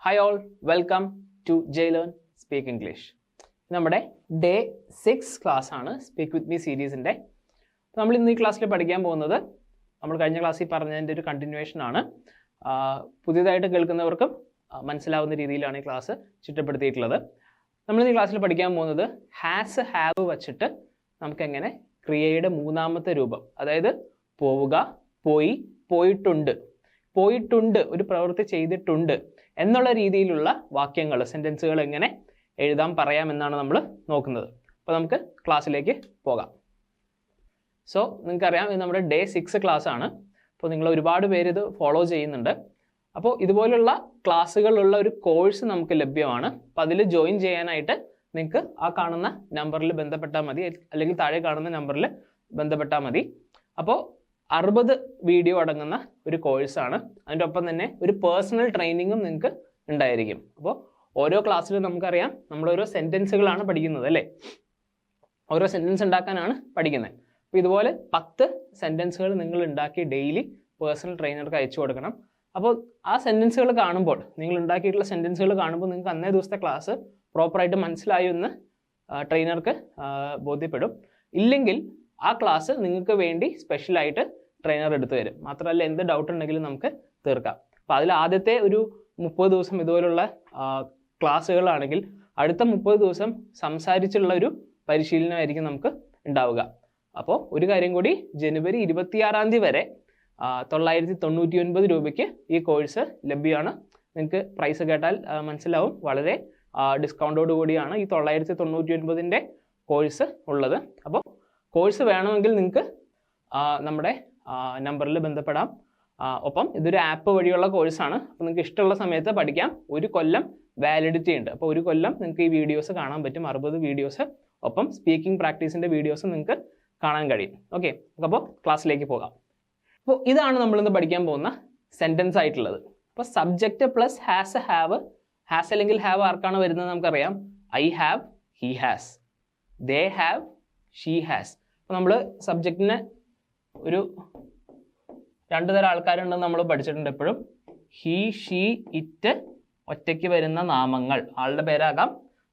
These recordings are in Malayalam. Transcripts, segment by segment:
Hi all, welcome to JLearn Speak English. നമ്മുടെ ഡേ 6 ക്ലാസ് ആണ് സ്പീക്ക് വിത്ത് മീ സീരീസിൻ്റെ. നമ്മൾ ഇന്ന് ഈ ക്ലാസ്സിൽ പഠിക്കാൻ പോകുന്നത് നമ്മൾ കഴിഞ്ഞ ക്ലാസ്സിൽ പറഞ്ഞതിൻ്റെ ഒരു കണ്ടിന്യൂവേഷൻ ആണ്. പുതിയതായിട്ട് കേൾക്കുന്നവർക്കും മനസ്സിലാവുന്ന രീതിയിലാണ് ഈ ക്ലാസ് ചിട്ടപ്പെടുത്തിയിട്ടുള്ളത്. നമ്മൾ ഈ ക്ലാസ്സിൽ പഠിക്കാൻ പോകുന്നത് ഹാസ് ഹാവ് വച്ചിട്ട് നമുക്കെങ്ങനെ ക്രിയയുടെ മൂന്നാമത്തെ രൂപം, അതായത് പോവുക, പോയി, പോയിട്ടുണ്ട്, പോയിട്ടുണ്ട്, ഒരു പ്രവൃത്തി ചെയ്തിട്ടുണ്ട് എന്നുള്ള രീതിയിലുള്ള വാക്യങ്ങൾ, സെൻറ്റൻസുകൾ എങ്ങനെ എഴുതാൻ പറയാമെന്നാണ് നമ്മൾ നോക്കുന്നത്. അപ്പോൾ നമുക്ക് ക്ലാസ്സിലേക്ക് പോകാം. സോ നിങ്ങൾക്കറിയാം, ഇത് നമ്മുടെ ഡേ 6 ക്ലാസ് ആണ്. അപ്പോൾ നിങ്ങൾ ഒരുപാട് പേര് ഇത് ഫോളോ ചെയ്യുന്നുണ്ട്. അപ്പോൾ ഇതുപോലുള്ള ക്ലാസ്സുകളുള്ള ഒരു കോഴ്സ് നമുക്ക് ലഭ്യമാണ്. അപ്പോൾ അതിൽ ജോയിൻ ചെയ്യാനായിട്ട് നിങ്ങൾക്ക് ആ കാണുന്ന നമ്പറിൽ ബന്ധപ്പെട്ടാൽ മതി, അല്ലെങ്കിൽ താഴെ കാണുന്ന നമ്പറിൽ ബന്ധപ്പെട്ടാൽ മതി. അപ്പോൾ 60 വീഡിയോ അടങ്ങുന്ന ഒരു കോഴ്സാണ്. അതിൻ്റെ ഒപ്പം തന്നെ ഒരു പേഴ്സണൽ ട്രെയിനിങ്ങും നിങ്ങൾക്ക് ഉണ്ടായിരിക്കും. അപ്പോൾ ഓരോ ക്ലാസ്സിലും നമുക്കറിയാം, നമ്മൾ ഓരോ സെൻറ്റൻസുകളാണ് പഠിക്കുന്നത് അല്ലേ, ഓരോ സെൻറ്റൻസ് ഉണ്ടാക്കാനാണ് പഠിക്കുന്നത്. അപ്പോൾ ഇതുപോലെ 10 സെൻറ്റൻസുകൾ നിങ്ങൾ ഉണ്ടാക്കി ഡെയിലി പേഴ്സണൽ ട്രെയിനർക്ക് അയച്ചു കൊടുക്കണം. അപ്പോൾ ആ സെൻറ്റൻസുകൾ കാണുമ്പോൾ, നിങ്ങൾ ഉണ്ടാക്കിയിട്ടുള്ള സെൻറ്റൻസുകൾ കാണുമ്പോൾ നിങ്ങൾക്ക് അന്നേ ദിവസത്തെ ക്ലാസ് പ്രോപ്പറായിട്ട് മനസ്സിലായി എന്ന് ട്രെയിനർക്ക് ബോധ്യപ്പെടും. ഇല്ലെങ്കിൽ ആ ക്ലാസ് നിങ്ങൾക്ക് വേണ്ടി സ്പെഷ്യലായിട്ട് ട്രെയിനർ എടുത്തു തരും. മാത്രമല്ല, എന്ത് ഡൗട്ട് ഉണ്ടെങ്കിലും നമുക്ക് തീർക്കാം. അപ്പോൾ അതിൽ ആദ്യത്തെ ഒരു 30 ദിവസം ഇതുപോലുള്ള ക്ലാസ്സുകളാണെങ്കിൽ അടുത്ത 30 ദിവസം സംസാരിച്ചുള്ള ഒരു പരിശീലനമായിരിക്കും നമുക്ക് ഉണ്ടാവുക. അപ്പോൾ ഒരു കാര്യം കൂടി, ജനുവരി 26 തീയതി വരെ 999 രൂപയ്ക്ക് ഈ കോഴ്സ് ലഭ്യമാണ്. നിങ്ങൾക്ക് പ്രൈസ് കേട്ടാൽ മനസ്സിലാവും, വളരെ ഡിസ്കൗണ്ടോട് കൂടിയാണ് ഈ 999ൻ്റെ കോഴ്സ് ഉള്ളത്. അപ്പോൾ കോഴ്സ് വേണമെങ്കിൽ നിങ്ങൾക്ക് നമ്മുടെ നമ്പറിൽ ബന്ധപ്പെടാം. ഒപ്പം ഇതൊരു ആപ്പ് വഴിയുള്ള കോഴ്സാണ്. അപ്പോൾ നിങ്ങൾക്ക് ഇഷ്ടമുള്ള സമയത്ത് പഠിക്കാം. 1 കൊല്ലം വാലിഡിറ്റി ഉണ്ട്. അപ്പോൾ 1 കൊല്ലം നിങ്ങൾക്ക് ഈ വീഡിയോസ് കാണാൻ പറ്റും, 60 വീഡിയോസ്. ഒപ്പം സ്പീക്കിംഗ് പ്രാക്ടീസിൻ്റെ വീഡിയോസ് നിങ്ങൾക്ക് കാണാൻ കഴിയും. ഓക്കെ, അപ്പോൾ ക്ലാസ്സിലേക്ക് പോകാം. അപ്പോൾ ഇതാണ് നമ്മളിന്ന് പഠിക്കാൻ പോകുന്ന സെൻറ്റൻസ് ആയിട്ടുള്ളത്. അപ്പോൾ subject plus has have. Has അല്ലെങ്കിൽ ഹാവ് ആർക്കാണ് വരുന്നത് നമുക്കറിയാം. I have, he has, they have, she has. അപ്പോൾ നമ്മൾ സബ്ജക്റ്റിന് ഒരു 2 തരം ആൾക്കാരുണ്ടെന്ന് നമ്മൾ പഠിച്ചിട്ടുണ്ട് എപ്പോഴും. ഹി, ഷീ, ഇറ്റ് ഒറ്റയ്ക്ക് വരുന്ന നാമങ്ങൾ. ആളുടെ പേരാകാം,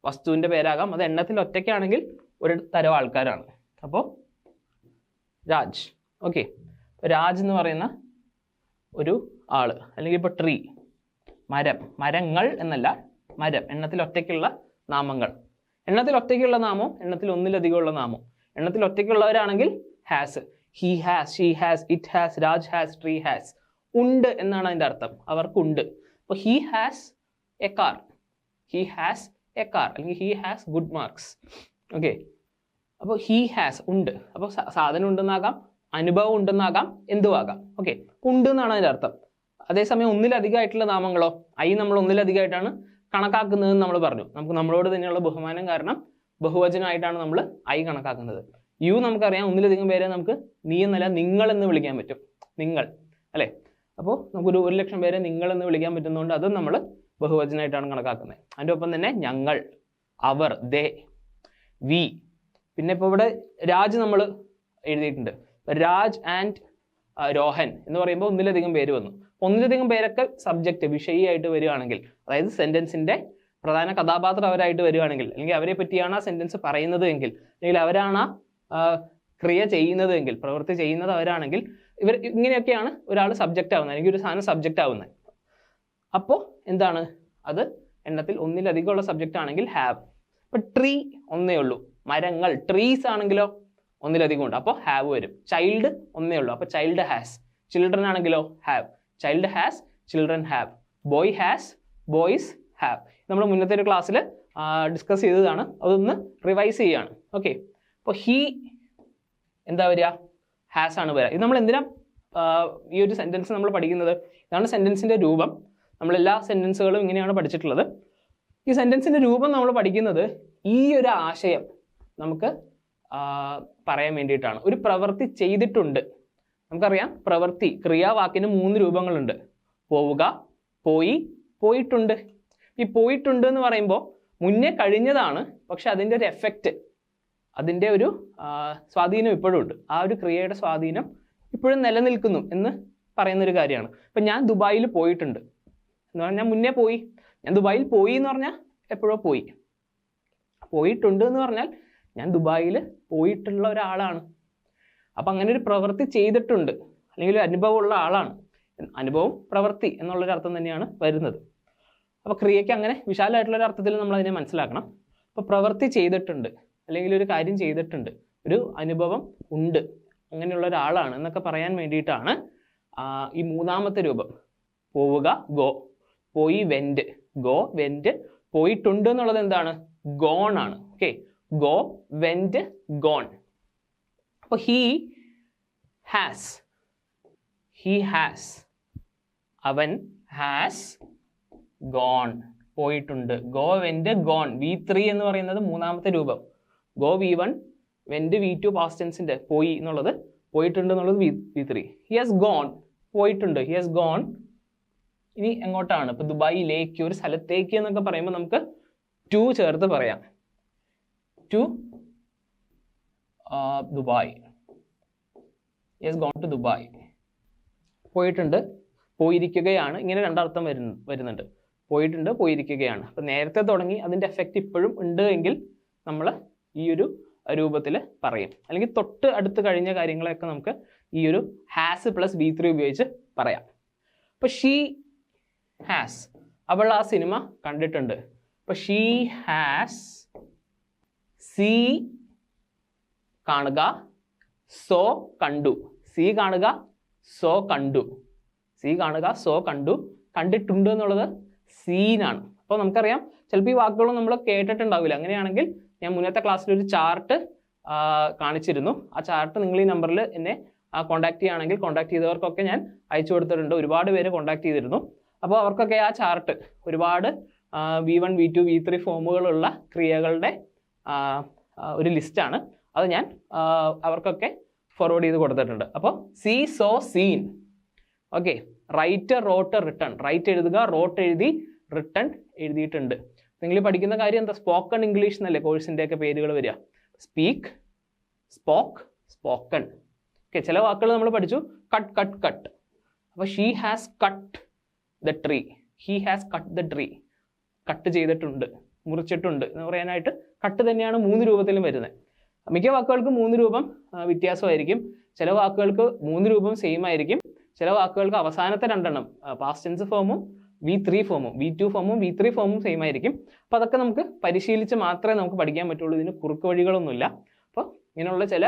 വസ്തുവിൻ്റെ പേരാകാം. അത് എണ്ണത്തിൽ ഒറ്റയ്ക്കാണെങ്കിൽ ഒരു തരം ആൾക്കാരാണ്. അപ്പോൾ രാജ്. ഓക്കെ, രാജ് എന്ന് പറയുന്ന ഒരു ആള്, അല്ലെങ്കിൽ ഇപ്പോൾ ട്രീ, മരം. മരങ്ങൾ എന്നല്ല, മരം. എണ്ണത്തിൽ ഒറ്റയ്ക്കുള്ള നാമങ്ങൾ. എണ്ണത്തിൽ ഒറ്റയ്ക്കുള്ള നാമം, എണ്ണത്തിൽ ഒന്നിലധികമുള്ള നാമം. എണ്ണത്തിൽ ഒറ്റയ്ക്കുള്ളവരാണെങ്കിൽ has. He has, she has, it has, Raj has, tree has. ഉണ്ട് എന്നാണ് അതിൻ്റെ അർത്ഥം, അവർക്കുണ്ട്. അപ്പോൾ he has a car, he has a car, അല്ലെങ്കിൽ he has good marks. Okay, അപ്പോൾ ഹി ഹാസ് ഉണ്ട്. അപ്പോൾ സാധനം ഉണ്ടെന്നാകാം, അനുഭവം ഉണ്ടെന്നാകാം, എന്തുവാകാം. ഓക്കെ, ഉണ്ട് എന്നാണ് അതിൻ്റെ അർത്ഥം. അതേസമയം ഒന്നിലധികമായിട്ടുള്ള നാമങ്ങളോ, ഐ നമ്മൾ ഒന്നിലധികമായിട്ടാണ് കണക്കാക്കുന്നതെന്ന് നമ്മൾ പറഞ്ഞു. നമുക്ക് നമ്മളോട് തന്നെയുള്ള ബഹുമാനം കാരണം ബഹുവചനമായിട്ടാണ് നമ്മൾ ഐ കണക്കാക്കുന്നത്. യു നമുക്കറിയാം, ഒന്നിലധികം പേരെ നമുക്ക് നീ എന്നല്ല നിങ്ങൾ എന്ന് വിളിക്കാൻ പറ്റും. നിങ്ങൾ അല്ലേ. അപ്പോൾ നമുക്കൊരു 1,00,000 പേരെ നിങ്ങൾ എന്ന് വിളിക്കാൻ പറ്റുന്നതുകൊണ്ട് അതും നമ്മൾ ബഹുവചനമായിട്ടാണ് കണക്കാക്കുന്നത്. അതിൻ്റെ ഒപ്പം തന്നെ ഞങ്ങൾ, അവർ, ദേ, വി. പിന്നെ ഇപ്പോൾ ഇവിടെ രാജ് നമ്മൾ എഴുതിയിട്ടുണ്ട്. രാജ് ആൻഡ് രോഹൻ എന്ന് പറയുമ്പോൾ ഒന്നിലധികം പേര് വന്നു. ഒന്നിലധികം പേരൊക്കെ സബ്ജക്റ്റ്, വിഷയിയായിട്ട് വരികയാണെങ്കിൽ, അതായത് സെൻറ്റൻസിൻ്റെ പ്രധാന കഥാപാത്രം അവരായിട്ട് വരികയാണെങ്കിൽ, അല്ലെങ്കിൽ അവരെ പറ്റിയാണ് ആ സെൻറ്റൻസ് പറയുന്നത് എങ്കിൽ, അല്ലെങ്കിൽ അവരാണ് ആ ക്രിയ ചെയ്യുന്നത് എങ്കിൽ, പ്രവൃത്തി ചെയ്യുന്നത് അവരാണെങ്കിൽ, ഇവർ ഇങ്ങനെയൊക്കെയാണ് ഒരാൾ സബ്ജക്റ്റ് ആവുന്നത്, അല്ലെങ്കിൽ ഒരു സാധനം സബ്ജക്റ്റ് ആവുന്നത്. അപ്പോൾ എന്താണ് അത്? എണ്ണത്തിൽ ഒന്നിലധികമുള്ള സബ്ജക്റ്റ് ആണെങ്കിൽ ഹാവ്. അപ്പോൾ ട്രീ ഒന്നേ ഉള്ളൂ. മരങ്ങൾ, ട്രീസ് ആണെങ്കിലോ ഒന്നിലധികം ഉണ്ട്, അപ്പോൾ ഹാവ് വരും. ചൈൽഡ് ഒന്നേ ഉള്ളൂ, അപ്പോൾ ചൈൽഡ് ഹാസ്. ചിൽഡ്രൻ ആണെങ്കിലോ have. Child has, children have. Boy has, boys have. നമ്മൾ മുന്നത്തെ ഒരു ക്ലാസ്സിൽ ഡിസ്കസ് ചെയ്തതാണ്, അതൊന്ന് റിവൈസ് ചെയ്യുകയാണ്. ഓക്കെ, അപ്പോൾ ഹീ എന്താ വരിക? ഹാസ് ആണ് വരിക. ഇത് നമ്മൾ എന്തിനാ ഈ ഒരു സെൻറ്റൻസ് നമ്മൾ പഠിക്കുന്നത്? ഇതാണ് സെൻറ്റൻസിൻ്റെ രൂപം. നമ്മളെല്ലാ സെൻറ്റൻസുകളും ഇങ്ങനെയാണ് പഠിച്ചിട്ടുള്ളത്. ഈ സെൻറ്റൻസിൻ്റെ രൂപം നമ്മൾ പഠിക്കുന്നത് ഈ ഒരു ആശയം നമുക്ക് പറയാൻ വേണ്ടിയിട്ടാണ്. ഒരു പ്രവൃത്തി ചെയ്തിട്ടുണ്ട്. നമുക്കറിയാം, പ്രവൃത്തി, ക്രിയാവാക്കിന് 3 രൂപങ്ങളുണ്ട്. പോവുക, പോയി, പോയിട്ടുണ്ട്. ഈ പോയിട്ടുണ്ട് എന്ന് പറയുമ്പോൾ മുന്നേ കഴിഞ്ഞതാണ്, പക്ഷെ അതിൻ്റെ ഒരു എഫക്റ്റ്, അതിൻ്റെ ഒരു സ്വാധീനം ഇപ്പോഴും ഉണ്ട്. ആ ഒരു ക്രിയയുടെ സ്വാധീനം ഇപ്പോഴും നിലനിൽക്കുന്നു എന്ന് പറയുന്നൊരു കാര്യമാണ്. ഇപ്പം ഞാൻ ദുബായിൽ പോയിട്ടുണ്ട് എന്ന് പറഞ്ഞാൽ ഞാൻ മുന്നേ പോയി. ഞാൻ ദുബായിൽ പോയി എന്ന് പറഞ്ഞാൽ എപ്പോഴോ പോയി. പോയിട്ടുണ്ട് എന്ന് പറഞ്ഞാൽ ഞാൻ ദുബായിൽ പോയിട്ടുള്ള ഒരാളാണ്. അപ്പം അങ്ങനെ ഒരു പ്രവൃത്തി ചെയ്തിട്ടുണ്ട്, അല്ലെങ്കിൽ ഒരു അനുഭവമുള്ള ആളാണ്. അനുഭവം പ്രവൃത്തി എന്നുള്ളൊരു അർത്ഥം തന്നെയാണ് വരുന്നത്. അപ്പോൾ ക്രിയയ്ക്ക് അങ്ങനെ വിശാലമായിട്ടുള്ളൊരു അർത്ഥത്തിൽ നമ്മൾ അതിനെ മനസ്സിലാക്കണം. അപ്പോൾ പ്രവൃത്തി ചെയ്തിട്ടുണ്ട്, അല്ലെങ്കിൽ ഒരു കാര്യം ചെയ്തിട്ടുണ്ട്, ഒരു അനുഭവം ഉണ്ട്, അങ്ങനെയുള്ള ഒരാളാണ് എന്നൊക്കെ പറയാൻ വേണ്ടിയിട്ടാണ് ഈ മൂന്നാമത്തെ രൂപം പോവുക, ഗോ. പോയി വെൻറ്റ്, ഗോ വെൻറ്റ്. പോയിട്ടുണ്ട് എന്നുള്ളത് എന്താണ്? ഗോൺ ആണ്. Okay, go went gone. അപ്പോൾ ഹി ഹാസ്, അവൻ ഹാസ് ഗോൺ, പോയിട്ടുണ്ട്. Go went gone. V3 എന്ന് പറയുന്നത് മൂന്നാമത്തെ രൂപം. Go V1, went V2 past ടെൻസിന്റെ പോയി എന്നുള്ളത്, പോയിട്ടുണ്ട് എന്നുള്ളത് V3. ഹി ഹാസ് ഗോൺ, പോയിട്ടുണ്ട്. He has gone. ഇനി എങ്ങോട്ടാണ്? ഇപ്പൊ ദുബായിലേക്ക്, ഒരു സ്ഥലത്തേക്ക് എന്നൊക്കെ പറയുമ്പോൾ നമുക്ക് ടു ചേർത്ത് പറയാം. To Dubai. He has gone to Dubai. പോയിട്ടുണ്ട്, പോയിരിക്കുകയാണ്, ഇങ്ങനെ രണ്ടർത്ഥം വരുന്നുണ്ട്. പോയിട്ടുണ്ട്, പോയിരിക്കുകയാണ്. അപ്പം നേരത്തെ തുടങ്ങി അതിൻ്റെ എഫക്റ്റ് ഇപ്പോഴും ഉണ്ട് എങ്കിൽ നമ്മൾ ഈ ഒരു രൂപത്തിൽ പറയും. അല്ലെങ്കിൽ തൊട്ട് അടുത്ത് കഴിഞ്ഞ കാര്യങ്ങളെയൊക്കെ നമുക്ക് ഈ ഒരു ഹാസ് പ്ലസ് V3 ഉപയോഗിച്ച് പറയാം. അപ്പോൾ ഷീ ഹാസ്, അവൾ ആ സിനിമ കണ്ടിട്ടുണ്ട്. അപ്പോൾ ഷീ ഹാസ് സീ കാണുക, സോ കണ്ടു. സീ കാണുക, സോ കണ്ടു. സീ കാണുക, സോ കണ്ടു. കണ്ടിട്ടുണ്ട് എന്നുള്ളത് സീനാണ്. അപ്പോൾ നമുക്കറിയാം ചിലപ്പോൾ ഈ വാക്കുകളും നമ്മൾ കേട്ടിട്ടുണ്ടാവില്ല. അങ്ങനെയാണെങ്കിൽ ഞാൻ മുന്നത്തെ ക്ലാസ്സിൽ ഒരു ചാർട്ട് കാണിച്ചിരുന്നു. ആ ചാർട്ട് നിങ്ങൾ ഈ നമ്പറിൽ എന്നെ കോൺടാക്ട് ചെയ്യുകയാണെങ്കിൽ, കോൺടാക്ട് ചെയ്തവർക്കൊക്കെ ഞാൻ അയച്ചു കൊടുത്തിട്ടുണ്ട്. ഒരുപാട് പേര് കോൺടാക്ട് ചെയ്തിരുന്നു. അപ്പോൾ അവർക്കൊക്കെ ആ ചാർട്ട്, ഒരുപാട് V1, V2, V3 ഫോമുകളുള്ള ക്രിയകളുടെ ഒരു ലിസ്റ്റാണ്. അത് ഞാൻ അവർക്കൊക്കെ ഫോർവേഡ് ചെയ്ത് കൊടുത്തിട്ടുണ്ട്. അപ്പോൾ see, saw, seen. Okay, write, wrote, written. Write എഴുതുക, റോട്ട് എഴുതി, റിട്ടൺ എഴുതിയിട്ടുണ്ട്. നിങ്ങൾ പഠിക്കുന്ന കാര്യം എന്താ? സ്പോക്കൺ ഇംഗ്ലീഷ് എന്നല്ലേ കോഴ്സിൻ്റെ ഒക്കെ പേരുകൾ വരിക. Speak, spoke, spoken. ഓക്കെ, ചില വാക്കുകൾ നമ്മൾ പഠിച്ചു. Cut, cut, cut. അപ്പോൾ she has cut the tree. He has cut the tree. Cut ചെയ്തിട്ടുണ്ട്, മുറിച്ചിട്ടുണ്ട് എന്ന് പറയാനായിട്ട് കട്ട് തന്നെയാണ് 3 രൂപത്തിലും വരുന്നത്. മിക്ക വാക്കുകൾക്ക് 3 രൂപം വ്യത്യാസമായിരിക്കും. ചില വാക്കുകൾക്ക് 3 രൂപം സെയിം ആയിരിക്കും. ചില വാക്കുകൾക്ക് അവസാനത്തെ 2 എണ്ണം പാസ്റ്റ് ടെൻസ് ഫോമും V3 ഫോമും, V2 ഫോമും V3 ഫോമും സെയിം ആയിരിക്കും. അപ്പോൾ അതൊക്കെ നമുക്ക് പരിശീലിച്ച് മാത്രമേ നമുക്ക് പഠിക്കാൻ പറ്റുള്ളൂ. ഇതിന് കുറുക്ക് വഴികളൊന്നുമില്ല. അപ്പോൾ ഇങ്ങനെയുള്ള ചില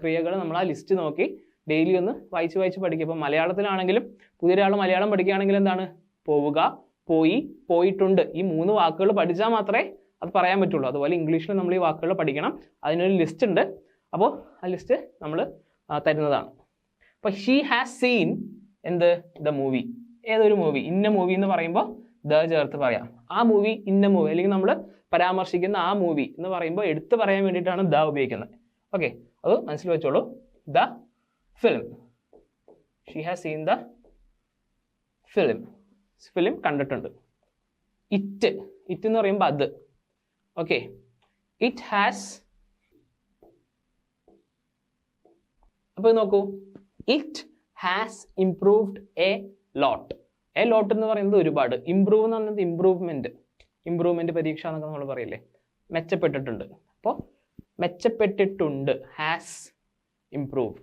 ക്രിയകൾ നമ്മൾ ആ ലിസ്റ്റ് നോക്കി ഡെയിലി ഒന്ന് വായിച്ച് പഠിക്കുക. ഇപ്പോൾ മലയാളത്തിലാണെങ്കിലും പുതിയൊരാൾ മലയാളം പഠിക്കുകയാണെങ്കിൽ എന്താണ്? പോവുക, പോയി, പോയിട്ടുണ്ട്. ഈ 3 വാക്കുകൾ പഠിച്ചാൽ മാത്രമേ അത് പറയാൻ പറ്റുള്ളൂ. അതുപോലെ ഇംഗ്ലീഷിൽ നമ്മൾ ഈ വാക്കുകൾ പഠിക്കണം. അതിനൊരു ലിസ്റ്റ് ഉണ്ട്. അപ്പോൾ ആ ലിസ്റ്റ് നമ്മൾ തരുന്നതാണ്. അപ്പോൾ ഷീ ഹാസ് സീൻ എന്ത്? The movie. ഏതൊരു മൂവി? ഇന്ന മൂവി എന്ന് പറയുമ്പോൾ ദ ചേർത്ത് പറയാം. ആ മൂവി, ഇന്ന മൂവി, അല്ലെങ്കിൽ നമ്മൾ പരാമർശിക്കുന്ന ആ മൂവി എന്ന് പറയുമ്പോൾ എടുത്ത് പറയാൻ വേണ്ടിയിട്ടാണ് ദ ഉപയോഗിക്കുന്നത്. ഓക്കെ, അത് മനസ്സിൽ വെച്ചോളൂ. The film. She has seen the film. Film കണ്ടിട്ടുണ്ട്. ഇറ്റ്, ഇറ്റ് എന്ന് പറയുമ്പോൾ അത്. Okay, it has. അപ്പോൾ നോക്കൂ, it has improved a lot. A lot എന്ന് പറയുന്നത് ഒരുപാട്. ഇംപ്രൂവ് എന്ന് പറയുന്നത് ഇംപ്രൂവ്മെന്റ്. ഇംപ്രൂവ്മെന്റ് പരീക്ഷ എന്നൊക്കെ നമ്മൾ പറയില്ലേ, മെച്ചപ്പെട്ടിട്ടുണ്ട്. അപ്പോൾ മെച്ചപ്പെട്ടിട്ടുണ്ട്, ഹാസ് ഇംപ്രൂവ്ഡ്.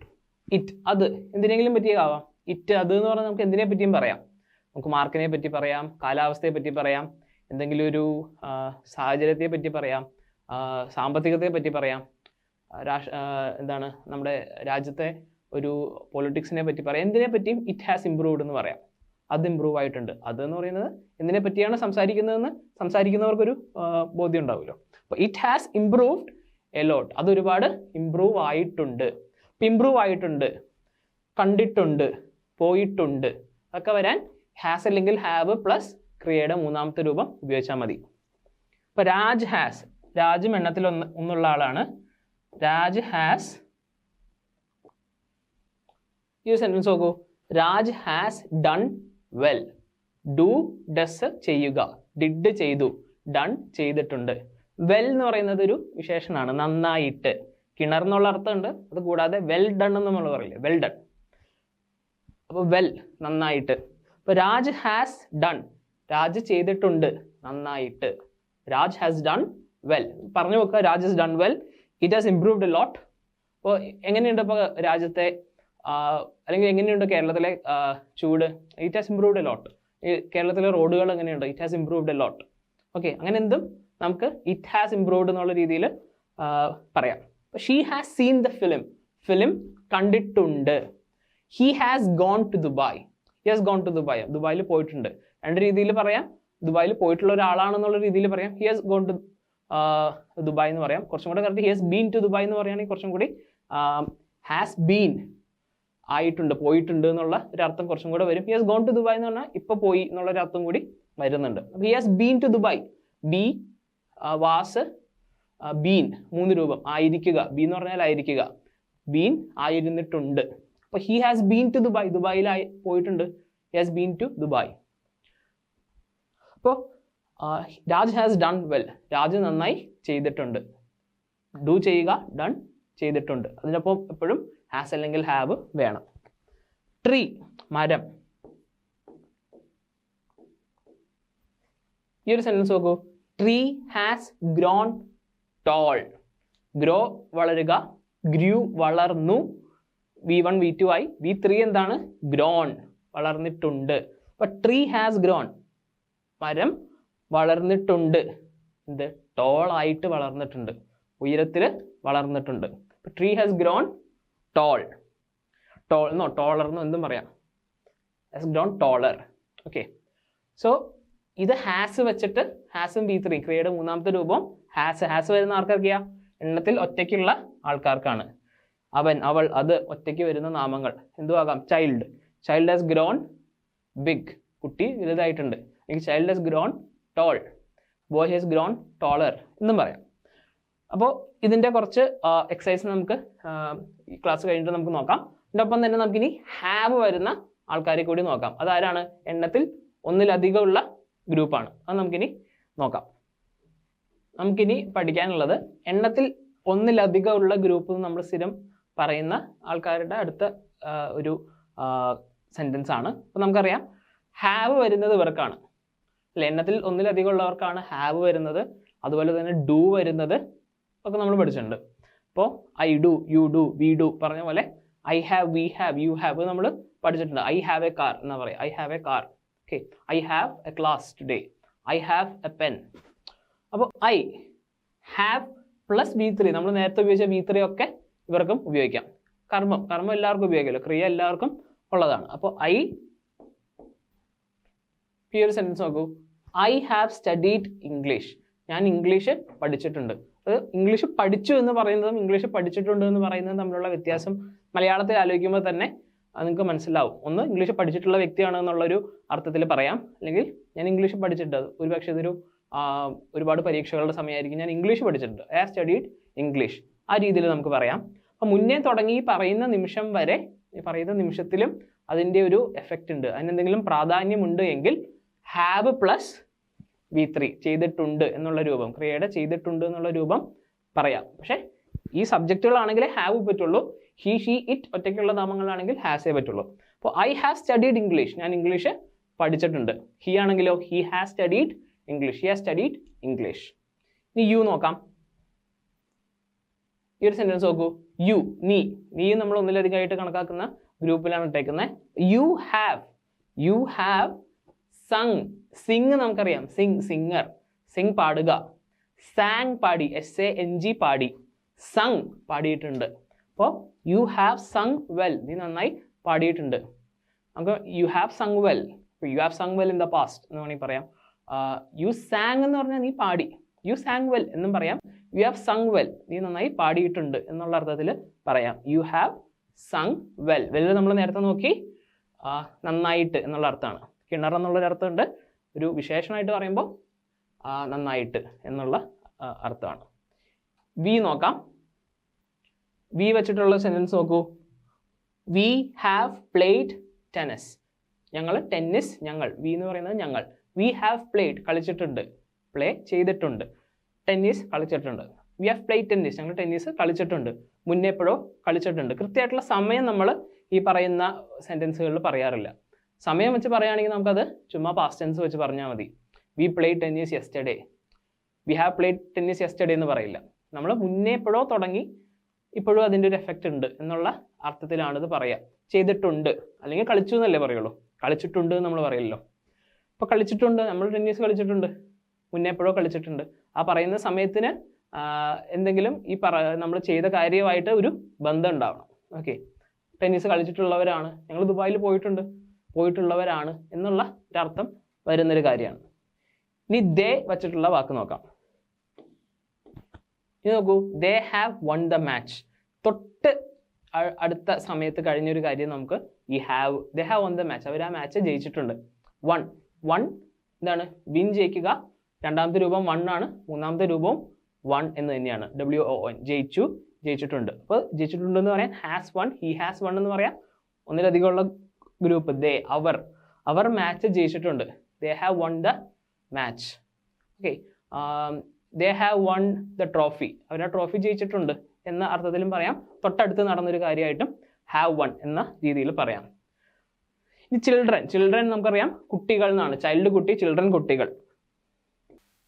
ഇറ്റ്, അത് എന്തിനെങ്കിലും പറ്റിയാവാം. ഇറ്റ്, അത് എന്ന് പറഞ്ഞാൽ നമുക്ക് എന്തിനെ പറ്റിയും പറയാം. നമുക്ക് മാർക്കിനെ പറ്റി പറയാം, കാലാവസ്ഥയെ പറ്റി പറയാം, എന്തെങ്കിലും ഒരു സാഹചര്യത്തെ പറ്റി പറയാം, സാമ്പത്തികത്തെ പറ്റി പറയാം, എന്താണ് നമ്മുടെ രാജ്യത്തെ ഒരു പൊളിറ്റിക്സിനെ പറ്റി പറയാം. എന്തിനെ പറ്റിയും ഇറ്റ് ഹാസ് ഇംപ്രൂവ്ഡ് എന്ന് പറയാം. അത് ഇംപ്രൂവ് ആയിട്ടുണ്ട്. അതെന്ന് പറയുന്നത് എന്തിനെ പറ്റിയാണ് സംസാരിക്കുന്നതെന്ന് സംസാരിക്കുന്നവർക്കൊരു ബോധ്യം ഉണ്ടാവുമല്ലോ. അപ്പോൾ ഇറ്റ് ഹാസ് ഇംപ്രൂവ്ഡ് എ ലോട്ട്. അതൊരുപാട് ഇംപ്രൂവ് ആയിട്ടുണ്ട്. ഇപ്പം ഇംപ്രൂവ് ആയിട്ടുണ്ട്, കണ്ടിട്ടുണ്ട്, പോയിട്ടുണ്ട്, അതൊക്കെ വരാൻ ഹാസ് അല്ലെങ്കിൽ ഹാവ് പ്ലസ് ക്രിയയുടെ 3ാമത്തെ രൂപം ഉപയോഗിച്ചാൽ മതി. ഇപ്പൊ രാജ് ഹാസ്, രാജും എണ്ണത്തിൽ ഒന്നുള്ള ആളാണ്. രാജ് ഹാസ്, ഈ സെന്റൻസ് നോക്കൂ. Raj has done well. Do, does ചെയ്യുക. ഡിഡ് ചെയ്തു, ഡൺ ചെയ്തിട്ടുണ്ട്. വെൽ എന്ന് പറയുന്നത് ഒരു വിശേഷണമാണ്, നന്നായിട്ട്. കിണർ എന്നുള്ള അർത്ഥമുണ്ട്. അത് കൂടാതെ വെൽ ഡൺ എന്ന് നമ്മൾ പറയില്ലേ, വെൽ ഡൺ. അപ്പോൾ വെൽ, നന്നായിട്ട്. അപ്പോൾ രാജ് ഹാസ് ഡൺ രാജ് ചെയ്തിട്ടുണ്ട് നന്നായിട്ട്. Raj has done well. പറഞ്ഞു വെക്കുക, Raj has done well. It has improved a lot. അപ്പോൾ എങ്ങനെയുണ്ട് ഇപ്പോൾ രാജ്യത്തെ അല്ലെങ്കിൽ എങ്ങനെയുണ്ട് കേരളത്തിലെ ചൂട്? It has improved a lot. കേരളത്തിലെ റോഡുകൾ എങ്ങനെയുണ്ട്? It has improved a lot. Okay, അങ്ങനെ എന്തും നമുക്ക് ഇറ്റ് ഹാസ് ഇംപ്രൂവ്ഡ് എന്നുള്ള രീതിയിൽ പറയാം. She has seen the film കണ്ടിട്ടുണ്ട്. He has gone to Dubai. He has gone to Dubai. ദുബായിൽ പോയിട്ടുണ്ട്. രണ്ട് രീതിയിൽ പറയാം. ദുബായിൽ പോയിട്ടുള്ള ഒരാളാണെന്നുള്ള രീതിയിൽ പറയാം. He has gone to Dubai എന്ന് പറയാം. കുറച്ചും കൂടെ correct he has been to Dubai എന്ന് പറയുകയാണെങ്കിൽ കുറച്ചും കൂടി ഹാസ് ബീൻ ആയിട്ടുണ്ട്, പോയിട്ടുണ്ട് എന്നുള്ള ഒരു അർത്ഥം കുറച്ചും കൂടെ വരും. He has gone to Dubai എന്ന് പറഞ്ഞാൽ ഇപ്പൊ പോയി എന്നുള്ള ഒരു അർത്ഥം കൂടി വരുന്നുണ്ട്. He has been to Dubai. Be was been 3 രൂപം. ആയിരിക്കുക. ബി എന്ന് പറഞ്ഞാൽ ആയിരിക്കുക. ബീൻ ആയിരുന്നിട്ടുണ്ട്. അപ്പൊ he has been to Dubai. ദുബായിൽ പോയിട്ടുണ്ട്. He has been to Dubai. അപ്പോൾ Raj has done well. Raj നന്നായി ചെയ്തിട്ടുണ്ട്. ഡു ചെയ്യുക, ഡൺ ചെയ്തിട്ടുണ്ട്. അതിനൊപ്പം എപ്പോഴും ഹാസ് അല്ലെങ്കിൽ ഹാവ് വേണം. ട്രീ മരം. ഈ ഒരു സെന്റൻസ് നോക്കൂ. Tree has grown tall. Grow വളരുക, ഗ്രൂ വളർന്നു. V1 V2 ആയി. V3 എന്താണ്? ഗ്രോൺ വളർന്നിട്ടുണ്ട്. അപ്പൊ ട്രീ ഹാസ് ഗ്രോൺ. മരം വളർന്നിട്ടുണ്ട്. എന്ത്? ടോൾ ആയിട്ട് വളർന്നിട്ടുണ്ട്, ഉയരത്തിൽ വളർന്നിട്ടുണ്ട്. Tree has grown tall. Tall എന്നോ ടോളർ എന്നോ എന്തും പറയാം. Has grown taller. Okay, so ഇത് ഹാസ് വെച്ചിട്ട് ഹാസും V3 ക്രിയയുടെ മൂന്നാമത്തെ രൂപം ഹാസ് വരുന്ന ആർക്കൊക്കെയാ? എണ്ണത്തിൽ ഒറ്റയ്ക്കുള്ള ആൾക്കാർക്കാണ്. അവൻ, അവൾ, അത് ഒറ്റയ്ക്ക് വരുന്ന നാമങ്ങൾ എന്തുവാകാം? Child. Child has grown big. കുട്ടി വലുതായിട്ടുണ്ട്. അല്ലെങ്കിൽ child has grown tall. Boy has grown taller എന്നും പറയാം. അപ്പോൾ ഇതിൻ്റെ കുറച്ച് എക്സസൈസ് നമുക്ക് ഈ ക്ലാസ് കഴിഞ്ഞിട്ട് നമുക്ക് നോക്കാം. ഇതിനൊപ്പം തന്നെ നമുക്കിനി ഹാവ് വരുന്ന ആൾക്കാരെ കൂടി നോക്കാം. അതാരാണ്? എണ്ണത്തിൽ ഒന്നിലധികമുള്ള ഗ്രൂപ്പാണ്. അത് നമുക്കിനി നോക്കാം. നമുക്കിനി പഠിക്കാനുള്ളത് എണ്ണത്തിൽ ഒന്നിലധികമുള്ള ഗ്രൂപ്പ് നമ്മൾ സ്ഥിരം പറയുന്ന ആൾക്കാരുടെ അടുത്ത ഒരു സെൻറ്റൻസ് ആണ്. അപ്പോൾ നമുക്കറിയാം ഹാവ് വരുന്നത് ഇവർക്കാണ് അല്ലെ? എണ്ണത്തിൽ ഒന്നിലധികം ഉള്ളവർക്കാണ് ഹാവ് വരുന്നത്. അതുപോലെ തന്നെ ഡു വരുന്നത് ഒക്കെ നമ്മൾ പഠിച്ചിട്ടുണ്ട്. അപ്പോൾ I do, you do, we do പറഞ്ഞ പോലെ I have, we have, you have നമ്മൾ പഠിച്ചിട്ടുണ്ട്. ഐ ഹാവ് എ കാർ എന്നാ പറയാം. I have A car. Okay, I have A class today. I have A pen. അപ്പോൾ ഐ ഹാവ് പ്ലസ് V3 നമ്മൾ നേരത്തെ ഉപയോഗിച്ച V3 ഒക്കെ ഇവർക്കും ഉപയോഗിക്കാം. കർമ്മം എല്ലാവർക്കും ഉപയോഗിക്കാമല്ലോ. ക്രിയ എല്ലാവർക്കും ഉള്ളതാണ്. അപ്പോൾ ഐ, ഈ ഒരു സെൻറ്റൻസ് നോക്കൂ. I have studied English. ഞാൻ ഇംഗ്ലീഷ് പഠിച്ചിട്ടുണ്ട്. അത് ഇംഗ്ലീഷ് പഠിച്ചു എന്ന് പറയുന്നതും ഇംഗ്ലീഷ് പഠിച്ചിട്ടുണ്ട് എന്ന് പറയുന്നതും തമ്മിലുള്ള വ്യത്യാസം മലയാളത്തിൽ ആലോചിക്കുമ്പോൾ തന്നെ നിങ്ങൾക്ക് മനസ്സിലാവും. ഒന്ന് ഇംഗ്ലീഷ് പഠിച്ചിട്ടുള്ള വ്യക്തിയാണ് എന്നുള്ളൊരു അർത്ഥത്തിൽ പറയാം. അല്ലെങ്കിൽ ഞാൻ ഇംഗ്ലീഷ് പഠിച്ചിട്ടുണ്ട്. ഒരുപക്ഷെ ഇതൊരു ഒരുപാട് പരീക്ഷകളുടെ സമയമായിരിക്കും. ഞാൻ ഇംഗ്ലീഷ് പഠിച്ചിട്ടുണ്ട്. I have studied English. ആ രീതിയിൽ നമുക്ക് പറയാം. അപ്പം മുന്നേ തുടങ്ങി പറയുന്ന നിമിഷം വരെ, ഈ പറയുന്ന നിമിഷത്തിലും അതിൻ്റെ ഒരു എഫക്റ്റ് ഉണ്ട്, അതിനെന്തെങ്കിലും പ്രാധാന്യമുണ്ട് എങ്കിൽ ഹാവ് പ്ലസ് V3 ചെയ്തിട്ടുണ്ട് എന്നുള്ള രൂപം, ക്രിയയുടെ ചെയ്തിട്ടുണ്ട് എന്നുള്ള രൂപം പറയാം. പക്ഷേ ഈ സബ്ജക്റ്റുകളാണെങ്കിലേ ഹാവ് പറ്റുള്ളൂ. ഹി, ഷീ, ഇറ്റ് ഒറ്റയ്ക്കുള്ള നാമങ്ങളാണെങ്കിൽ ഹാസേ പറ്റുള്ളൂ. അപ്പോൾ ഐ ഹാവ് സ്റ്റഡീഡ് ഇംഗ്ലീഷ്. ഞാൻ ഇംഗ്ലീഷ് പഠിച്ചിട്ടുണ്ട്. ഹി ആണെങ്കിലോ he has studied English. He has studied English. ഇനി യു നോക്കാം. ഈ ഒരു സെന്റൻസ് നോക്കൂ. യു, നീ. നീ നമ്മൾ ഒന്നിലധികമായിട്ട് കണക്കാക്കുന്ന ഗ്രൂപ്പിലാണ് ഇട്ടേക്കുന്നത്. You have sung. സിങ് നമുക്കറിയാം. സിംഗർ. സിംഗ് പാടുക. സാങ് പാടി. SANG പാടി. സങ് പാടിയിട്ടുണ്ട്. അപ്പോൾ യു ഹാവ് സങ് വെൽ. നീ നന്നായി പാടിയിട്ടുണ്ട്. നമുക്ക് you have sung well. You have sung well in the past എന്ന് വേണമെങ്കിൽ പറയാം. യു സാങ് എന്ന് പറഞ്ഞാൽ നീ പാടി. യു സാങ് വെൽ എന്നും പറയാം. You have sung well. നീ നന്നായി പാടിയിട്ടുണ്ട് എന്നുള്ള അർത്ഥത്തിൽ പറയാം. You have sung well. Well നമ്മൾ നേരത്തെ നോക്കി നന്നായിട്ട് എന്നുള്ള അർത്ഥമാണ്. കിണർ എന്നുള്ളൊരു അർത്ഥമുണ്ട്. ഒരു വിശേഷണമായിട്ട് പറയുമ്പോൾ നന്നായിട്ട് എന്നുള്ള അർത്ഥമാണ്. വി നോക്കാം. വി വെച്ചിട്ടുള്ള സെന്റൻസ് നോക്കൂ. We have played tennis. ഞങ്ങൾ ടെന്നീസ്, ഞങ്ങൾ. വി എന്ന് പറയുന്നത് ഞങ്ങൾ. വി ഹാവ് പ്ലേഡ് കളിച്ചിട്ടുണ്ട്, പ്ലേ ചെയ്തിട്ടുണ്ട്. ടെന്നീസ് കളിച്ചിട്ടുണ്ട്. We have played tennis. ഞങ്ങൾ ടെന്നീസ് കളിച്ചിട്ടുണ്ട്. മുന്നേ എപ്പോഴോ കളിച്ചിട്ടുണ്ട്. കൃത്യമായിട്ടുള്ള സമയം നമ്മൾ ഈ പറയുന്ന സെന്റൻസുകളിൽ പറയാറില്ല. സമയം വെച്ച് പറയുകയാണെങ്കിൽ നമുക്കത് ചുമ്മാ പാസ്റ്റ് ടെൻസ് വെച്ച് പറഞ്ഞാൽ മതി. We played tennis yesterday, we have played tennis yesterday എന്ന് പറയില്ല. നമ്മൾ മുന്നേ എപ്പോഴോ തുടങ്ങി ഇപ്പോഴും അതിൻ്റെ ഒരു എഫക്റ്റ് ഉണ്ട് എന്നുള്ള അർത്ഥത്തിലാണ് ഇത് പറയുക. ചെയ്തിട്ടുണ്ട് അല്ലെങ്കിൽ കളിച്ചു എന്നല്ലേ പറയുള്ളൂ, കളിച്ചിട്ടുണ്ട് എന്ന് നമ്മൾ പറയില്ലല്ലോ. ഇപ്പോൾ കളിച്ചിട്ടുണ്ട്, നമ്മൾ ടെന്നീസ് കളിച്ചിട്ടുണ്ട്, മുന്നേ എപ്പോഴോ കളിച്ചിട്ടുണ്ട്. ആ പറയുന്ന സമയത്തിന് എന്തെങ്കിലും ഈ നമ്മൾ ചെയ്ത കാര്യമായിട്ട് ഒരു ബന്ധം ഉണ്ടാവണം. ഓക്കെ, ടെന്നീസ് കളിച്ചിട്ടുള്ളവരാണ്, ഞങ്ങൾ ദുബായിൽ പോയിട്ടുള്ളവരാണ് എന്നുള്ള ഒരർത്ഥം വരുന്നൊരു കാര്യമാണ്. ഇനി ദേ വച്ചിട്ടുള്ള വാക്ക് നോക്കാം. ഇനി നോക്കൂ, they have won the match. തൊട്ട് അടുത്ത സമയത്ത് കഴിഞ്ഞൊരു കാര്യം നമുക്ക് ഈ have, they have won the match, അവർ ആ മാച്ച് ജയിച്ചിട്ടുണ്ട്. വൺ എന്താണ്? വിൻ ജയിക്കുക. രണ്ടാമത്തെ രൂപം വൺ ആണ്, മൂന്നാമത്തെ രൂപവും വൺ എന്ന് തന്നെയാണ്. WON, ജയിച്ചിട്ടുണ്ട്. അപ്പോൾ ജയിച്ചിട്ടുണ്ട് എന്ന് പറയാൻ has won, he has won എന്ന് പറയാം. ഒന്നിലധികമുള്ള ഗ്രൂപ്പ് ദേ, അവർ മാച്ച് ജയിച്ചിട്ടുണ്ട്. They have won the match. Okay, they have won the trophy, അവർ ആ ട്രോഫി ജയിച്ചിട്ടുണ്ട് എന്ന അർത്ഥത്തിലും പറയാം. തൊട്ടടുത്ത് നടന്നൊരു കാര്യമായിട്ടും ഹാവ് വൺ എന്ന രീതിയിൽ പറയാം. ഇനി ചിൽഡ്രൻ നമുക്കറിയാം കുട്ടികൾ എന്നാണ്. ചൈൽഡ് കുട്ടി, ചിൽഡ്രൻ കുട്ടികൾ.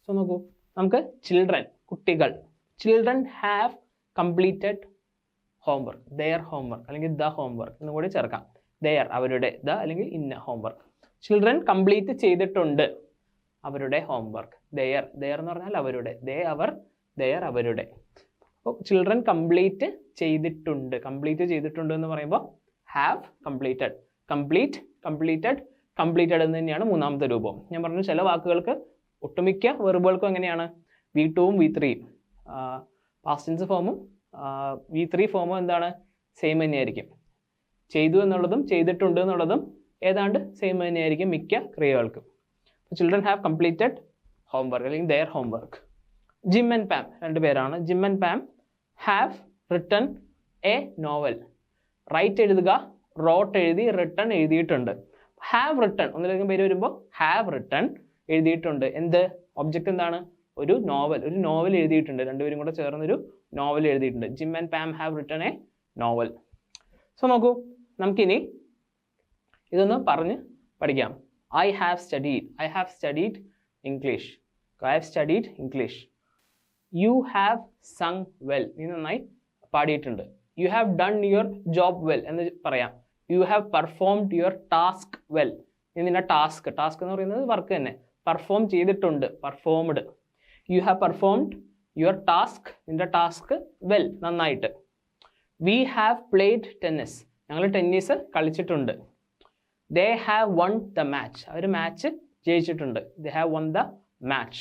സോ നോക്കൂ, നമുക്ക് കുട്ടികൾ. Children have completed homework, there homework അല്ലെങ്കിൽ ദ ഹോംവർക്ക് എന്ന് കൂടി ചേർക്കാം. ദെയർ അവരുടെ, ദ അല്ലെങ്കിൽ ഇന്ന ഹോംവർക്ക്. ചിൽഡ്രൻ കംപ്ലീറ്റ് ചെയ്തിട്ടുണ്ട് അവരുടെ ഹോംവർക്ക്. ദെയർ എന്ന് പറഞ്ഞാൽ അവരുടെ, ദെയർ അവരുടെ. അപ്പോൾ ചിൽഡ്രൻ കംപ്ലീറ്റ് ചെയ്തിട്ടുണ്ട് എന്ന് പറയുമ്പോൾ ഹാവ് കംപ്ലീറ്റഡ്, കംപ്ലീറ്റഡ് എന്ന് തന്നെയാണ് മൂന്നാമത്തെ രൂപം. ഞാൻ പറഞ്ഞു ചില വാക്കുകൾക്ക്, ഒട്ടുമിക്ക വെർബുകൾക്കും എങ്ങനെയാണ് V2 ഉം V3 ഉം പാസ്റ്റ് ടെൻസ് ഫോമും V3 ഫോമും എന്താണ്? സെയിം തന്നെയായിരിക്കും. ചെയ്തു എന്നുള്ളതും ചെയ്തിട്ടുണ്ട് എന്നുള്ളതും ഏതാണ്ട് സെയിം തന്നെയായിരിക്കും മിക്ക ക്രിയകൾക്കും. ചിൽഡ്രൻ ഹാവ് കംപ്ലീറ്റഡ് ഹോംവർക്ക് അല്ലെങ്കിൽ their homework. Jim and Pam രണ്ട് പേരാണ്. Jim and Pam have written a novel. Write എഴുതുക, റോട്ട് എഴുതി, റിട്ടൺ എഴുതിയിട്ടുണ്ട്. ഹാവ് റിട്ടൺ, ഒന്നിലധികം പേര് വരുമ്പോൾ ഹാവ് റിട്ടൺ എഴുതിയിട്ടുണ്ട്. എന്ത്? ഒബ്ജക്റ്റ് എന്താണ്? ഒരു നോവൽ എഴുതിയിട്ടുണ്ട്. രണ്ടുപേരും കൂടെ ചേർന്നൊരു നോവൽ എഴുതിയിട്ടുണ്ട്. Jim and Pam have written a novel. So നോക്കൂ, നമുക്കിനി ഇതൊന്ന് പറഞ്ഞ് പഠിക്കാം. I have studied English. You have sung well. നീ നന്നായി പാടിയിട്ടുണ്ട്. You have done your job well എന്ന് പറയാം. You have performed your task well. നീ നിന്റെ ടാസ്ക് എന്ന് പറയുന്നത് വർക്ക് തന്നെ. പെർഫോം ചെയ്തിട്ടുണ്ട്, performed. You have performed your task, നിന്റെ ടാസ്ക് വെൽ, നന്നായിട്ട്. We have played tennis. ഞങ്ങൾ ടെന്നീസ് കളിച്ചിട്ടുണ്ട്. They have won the match. അവർ മാച്ച് ജയിച്ചിട്ടുണ്ട്. They have won the match.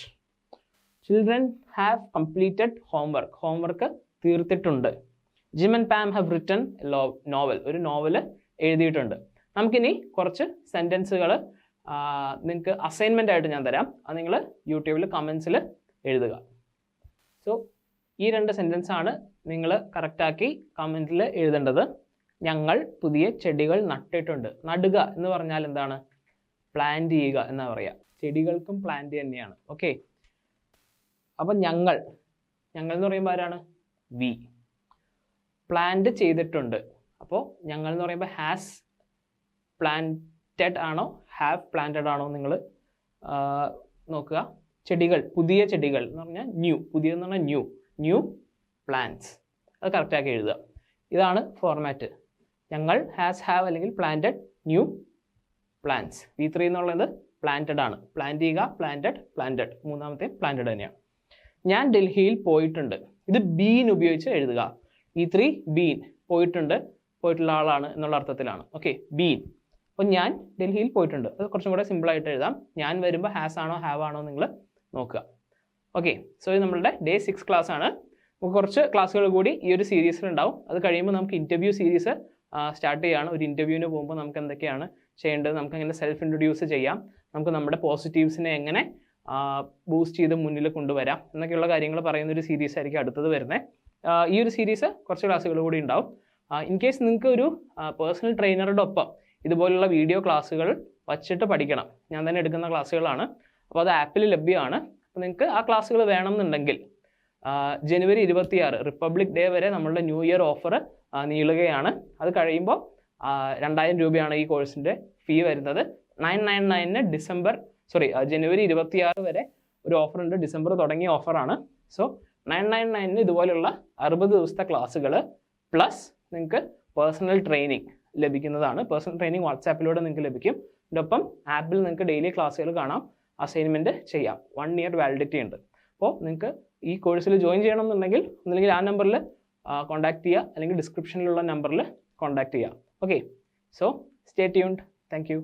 Children have completed homework. Homework തീർത്തിട്ടുണ്ട്. Jim and Pam have written a novel. ഒരു നോവൽ എഴുതിയിട്ടുണ്ട്. നമുക്കിനി കുറച്ച് സെൻറ്റൻസുകൾ നിങ്ങൾക്ക് അസൈൻമെൻ്റ് ആയിട്ട് ഞാൻ തരാം. അത് നിങ്ങൾ യൂട്യൂബിൽ കമൻസിൽ എഴുതുക. സോ ഈ രണ്ട് സെൻറ്റൻസ് ആണ് നിങ്ങൾ കറക്റ്റാക്കി കമൻറ്റിൽ എഴുതേണ്ടത്. ഞങ്ങൾ പുതിയ ചെടികൾ നട്ടിട്ടുണ്ട്. നടുക എന്ന് പറഞ്ഞാൽ എന്താണ്? പ്ലാന്റ് ചെയ്യുക എന്നാ പറയുക. ചെടികൾക്കും പ്ലാന്റ് തന്നെയാണ്. ഓക്കെ, അപ്പം ഞങ്ങൾ എന്ന് പറയുമ്പോൾ ആരാണ്? വി. പ്ലാന്റ് ചെയ്തിട്ടുണ്ട്. അപ്പോൾ ഞങ്ങൾ എന്ന് പറയുമ്പോൾ ഹാസ് പ്ലാന്റഡ് ആണോ ഹാവ് പ്ലാന്റഡ് ആണോ നിങ്ങൾ നോക്കുക. ചെടികൾ, പുതിയ ചെടികൾ എന്ന് പറഞ്ഞാൽ ന്യൂ, പുതിയതെന്ന് പറഞ്ഞാൽ ന്യൂ പ്ലാന്റ്സ്. അത് കറക്റ്റാക്കി എഴുതുക. ഇതാണ് ഫോർമാറ്റ്. ഞങ്ങൾ ഹാസ് ഹാവ് അല്ലെങ്കിൽ പ്ലാന്റഡ് ന്യൂ പ്ലാന്റ്സ്. V3 എന്നുള്ളത് പ്ലാന്റഡ് ആണ്. പ്ലാന്റ് ചെയ്യുക, പ്ലാന്റഡ്. മൂന്നാമത്തെ പ്ലാന്റഡ് തന്നെയാണ്. ഞാൻ ഡൽഹിയിൽ പോയിട്ടുണ്ട്. ഇത് ബീൻ ഉപയോഗിച്ച് എഴുതുക. V3 ബീൻ, പോയിട്ടുള്ള ആളാണ് എന്നുള്ള അർത്ഥത്തിലാണ്. Okay, been. അപ്പോൾ ഞാൻ ഡൽഹിയിൽ പോയിട്ടുണ്ട്. അത് കുറച്ചും കൂടെ സിമ്പിളായിട്ട് എഴുതാം. ഞാൻ വരുമ്പോൾ ഹാസ് ആണോ ഹാവ് ആണോ നിങ്ങൾ നോക്കുക. ഓക്കെ, സോ ഇത് നമ്മളുടെ Day 6 ക്ലാസ് ആണ്. നമുക്ക് കുറച്ച് ക്ലാസ്സുകൾ കൂടി ഈ ഒരു സീരീസിൽ ഉണ്ടാവും. അത് കഴിയുമ്പോൾ നമുക്ക് ഇൻ്റർവ്യൂ സീരീസ് സ്റ്റാർട്ട് ചെയ്യുകയാണ്. ഒരു ഇൻ്റർവ്യൂവിന് പോകുമ്പോൾ നമുക്ക് എന്തൊക്കെയാണ് ചെയ്യേണ്ടത്, നമുക്ക് എങ്ങനെ സെൽഫ് ഇൻട്രൊഡ്യൂസ് ചെയ്യാം, നമുക്ക് നമ്മുടെ പോസിറ്റീവ്സിനെ എങ്ങനെ ബൂസ്റ്റ് ചെയ്ത് മുന്നിൽ കൊണ്ടുവരാം എന്നൊക്കെയുള്ള കാര്യങ്ങൾ പറയുന്ന ഒരു സീരീസ് ആയിരിക്കും അടുത്തത് വരുന്നത്. ഈ ഒരു സീരീസ് കുറച്ച് ക്ലാസ്സുകൾ കൂടി ഉണ്ടാവും. ഇൻ കേസ് നിങ്ങൾക്ക് ഒരു പേഴ്സണൽ ട്രെയിനറുടെ ഒപ്പം ഇതുപോലുള്ള വീഡിയോ ക്ലാസ്സുകൾ വച്ചിട്ട് പഠിക്കണം. ഞാൻ തന്നെ എടുക്കുന്ന ക്ലാസ്സുകളാണ്. അപ്പോൾ അത് ആപ്പിൽ ലഭ്യമാണ്. അപ്പോൾ നിങ്ങൾക്ക് ആ ക്ലാസ്സുകൾ വേണമെന്നുണ്ടെങ്കിൽ ജനുവരി 26 റിപ്പബ്ലിക് ഡേ വരെ നമ്മളുടെ ന്യൂ ഇയർ ഓഫർ നീളുകയാണ്. അത് കഴിയുമ്പോൾ 2000 രൂപയാണ് ഈ കോഴ്സിൻ്റെ ഫീ വരുന്നത്. 999 ജനുവരി 26 വരെ ഒരു ഓഫർ ഉണ്ട്. ഡിസംബർ തുടങ്ങിയ ഓഫറാണ്. സോ 999 ഇതുപോലുള്ള 60 ദിവസത്തെ ക്ലാസ്സുകൾ പ്ലസ് നിങ്ങൾക്ക് പേഴ്സണൽ ട്രെയിനിങ് ലഭിക്കുന്നതാണ്. പേഴ്സണൽ ട്രെയിനിങ് വാട്സാപ്പിലൂടെ നിങ്ങൾക്ക് ലഭിക്കും. ഇതിനൊപ്പം ആപ്പിൽ നിങ്ങൾക്ക് ഡെയിലി ക്ലാസ്സുകൾ കാണാം, അസൈൻമെൻറ്റ് ചെയ്യാം. 1 ഇയർ വാലിഡിറ്റി ഉണ്ട്. അപ്പോൾ നിങ്ങൾക്ക് ഈ കോഴ്സിൽ ജോയിൻ ചെയ്യണമെന്നുണ്ടെങ്കിൽ ഒന്നുമില്ലെങ്കിൽ ആ നമ്പറിൽ കോൺടാക്ട് ചെയ്യുക, അല്ലെങ്കിൽ ഡിസ്ക്രിപ്ഷനിലുള്ള നമ്പറിൽ കോൺടാക്ട് ചെയ്യുക. Okay, so stay tuned. Thank you.